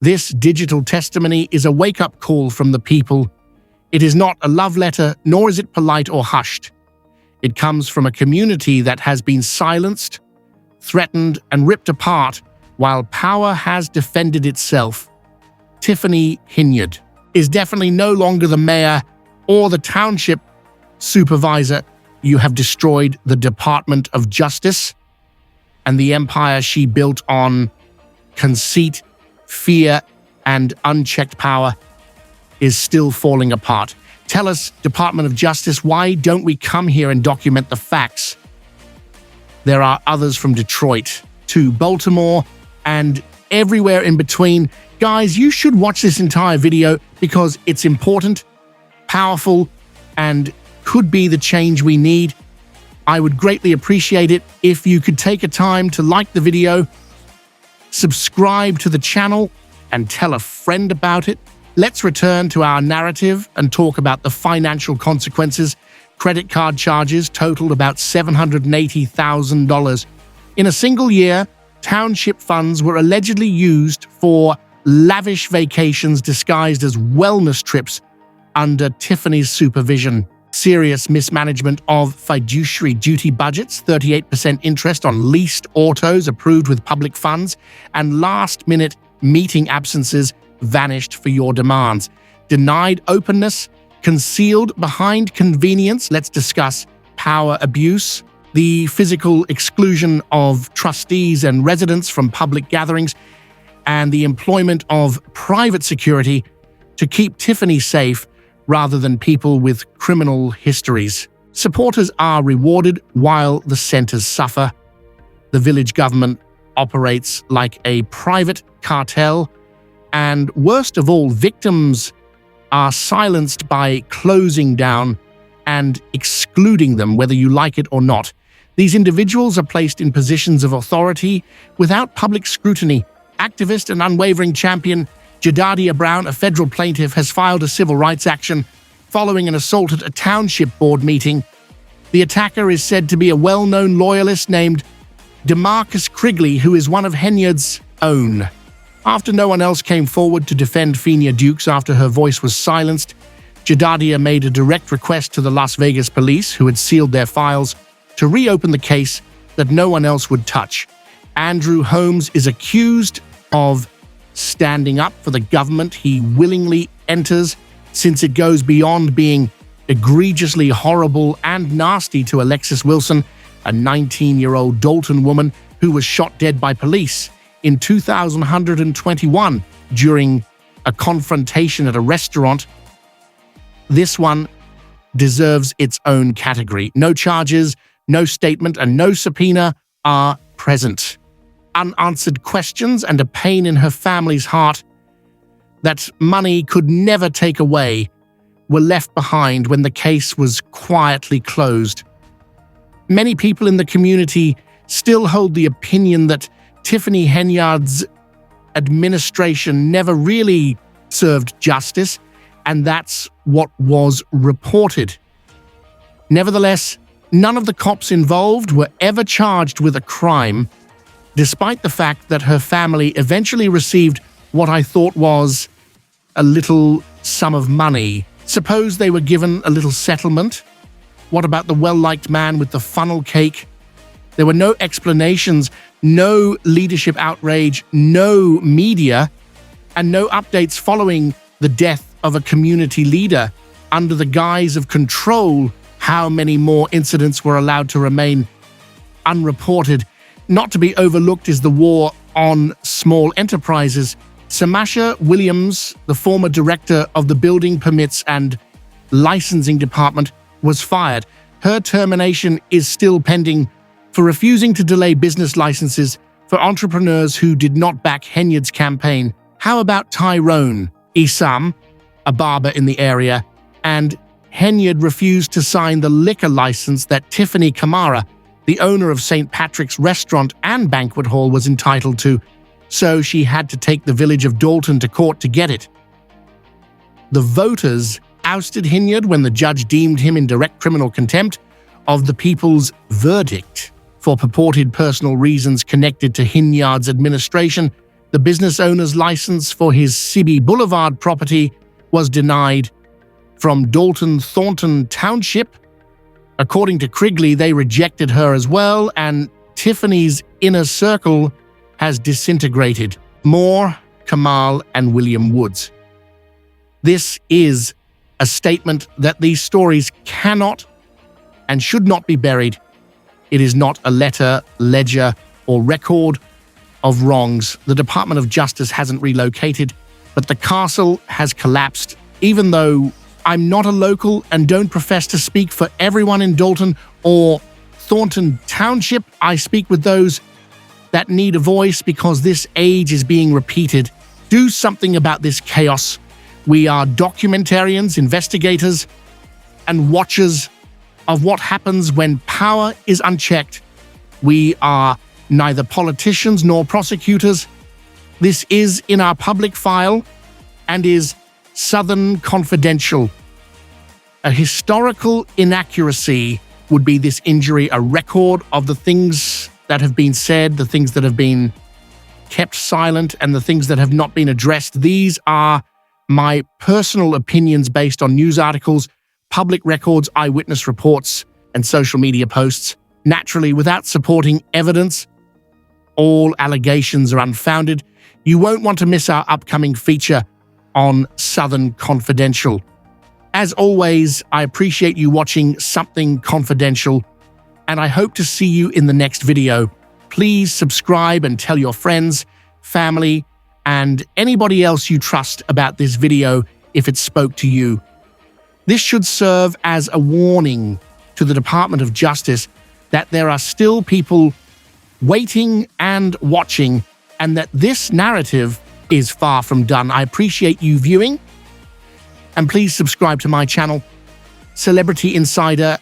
This digital testimony is a wake-up call from the people. It is not a love letter, nor is it polite or hushed. It comes from a community that has been silenced, threatened, and ripped apart while power has defended itself. Tiffany Henyard is definitely no longer the mayor or the township supervisor. You have destroyed the Department of Justice, and the empire she built on conceit, fear, and unchecked power is still falling apart. Tell us, Department of Justice, why don't we come here and document the facts? There are others from Detroit to Baltimore and everywhere in between. Guys, you should watch this entire video because it's important, powerful, and could be the change we need. I would greatly appreciate it if you could take a time to like the video, subscribe to the channel, and tell a friend about it. Let's return to our narrative and talk about the financial consequences. Credit card charges totaled about $780,000. In a single year, township funds were allegedly used for lavish vacations disguised as wellness trips under Tiffany's supervision. Serious mismanagement of fiduciary duty budgets, 38% interest on leased autos approved with public funds, and last-minute meeting absences vanished for your demands. Denied openness, concealed behind convenience. Let's discuss power abuse, the physical exclusion of trustees and residents from public gatherings, and the employment of private security to keep Tiffany safe rather than people with criminal histories. Supporters are rewarded while the centers suffer. The village government operates like a private cartel, and worst of all, victims are silenced by closing down and excluding them, whether you like it or not. These individuals are placed in positions of authority without public scrutiny. Activist and unwavering champion Jedediah Brown, a federal plaintiff, has filed a civil rights action following an assault at a township board meeting. The attacker is said to be a well-known loyalist named DeMarcus Crigley, who is one of Henyard's own. After no one else came forward to defend Fenia Dukes after her voice was silenced, Jedediah made a direct request to the Las Vegas police, who had sealed their files, to reopen the case that no one else would touch. Andrew Holmes is accused of standing up for the government he willingly enters, since it goes beyond being egregiously horrible and nasty to Alexis Wilson, a 19-year-old Dalton woman who was shot dead by police in 2021 during a confrontation at a restaurant. This one deserves its own category. No charges, no statement, and no subpoena are present. Unanswered questions and a pain in her family's heart that money could never take away were left behind when the case was quietly closed. Many people in the community still hold the opinion that Tiffany Henyard's administration never really served justice, and that's what was reported. Nevertheless, none of the cops involved were ever charged with a crime, despite the fact that her family eventually received what I thought was a little sum of money. Suppose they were given a little settlement? What about the well-liked man with the funnel cake? There were no explanations, no leadership outrage, no media, and no updates following the death of a community leader. Under the guise of control, how many more incidents were allowed to remain unreported? Not to be overlooked is the war on small enterprises. Samasha Williams, the former director of the Building Permits and Licensing Department, was fired. Her termination is still pending for refusing to delay business licenses for entrepreneurs who did not back Henyard's campaign. How about Tyrone Isam, a barber in the area, and Henyard refused to sign the liquor license that Tiffany Kamara, the owner of St. Patrick's Restaurant and Banquet Hall, was entitled to, so she had to take the village of Dalton to court to get it. The voters ousted Henyard when the judge deemed him in direct criminal contempt of the people's verdict for purported personal reasons connected to Henyard's administration. The business owner's license for his Sibby Boulevard property was denied from Dalton Thornton Township. According to Krigley, they rejected her as well, and Tiffany's inner circle has disintegrated. Moore, Kamal, and William Woods. This is a statement that these stories cannot and should not be buried. It is not a letter, ledger, or record of wrongs. The Department of Justice hasn't relocated, but the castle has collapsed. Even though I'm not a local and don't profess to speak for everyone in Dalton or Thornton Township, I speak with those that need a voice because this age is being repeated. Do something about this chaos. We are documentarians, investigators, and watchers of what happens when power is unchecked. We are neither politicians nor prosecutors. This is in our public file and is Southern Confidential. A historical inaccuracy would be this injury, a record of the things that have been said, the things that have been kept silent, and the things that have not been addressed. These are my personal opinions based on news articles, public records, eyewitness reports, and social media posts. Naturally, without supporting evidence, all allegations are unfounded. You won't want to miss our upcoming feature on Southern Confidential. As always, I appreciate you watching Something Confidential, and I hope to see you in the next video. Please subscribe and tell your friends, family, and anybody else you trust about this video if it spoke to you. This should serve as a warning to the Department of Justice that there are still people waiting and watching, and that this narrative is far from done. I appreciate you viewing, and please subscribe to my channel, Celebrity Insider,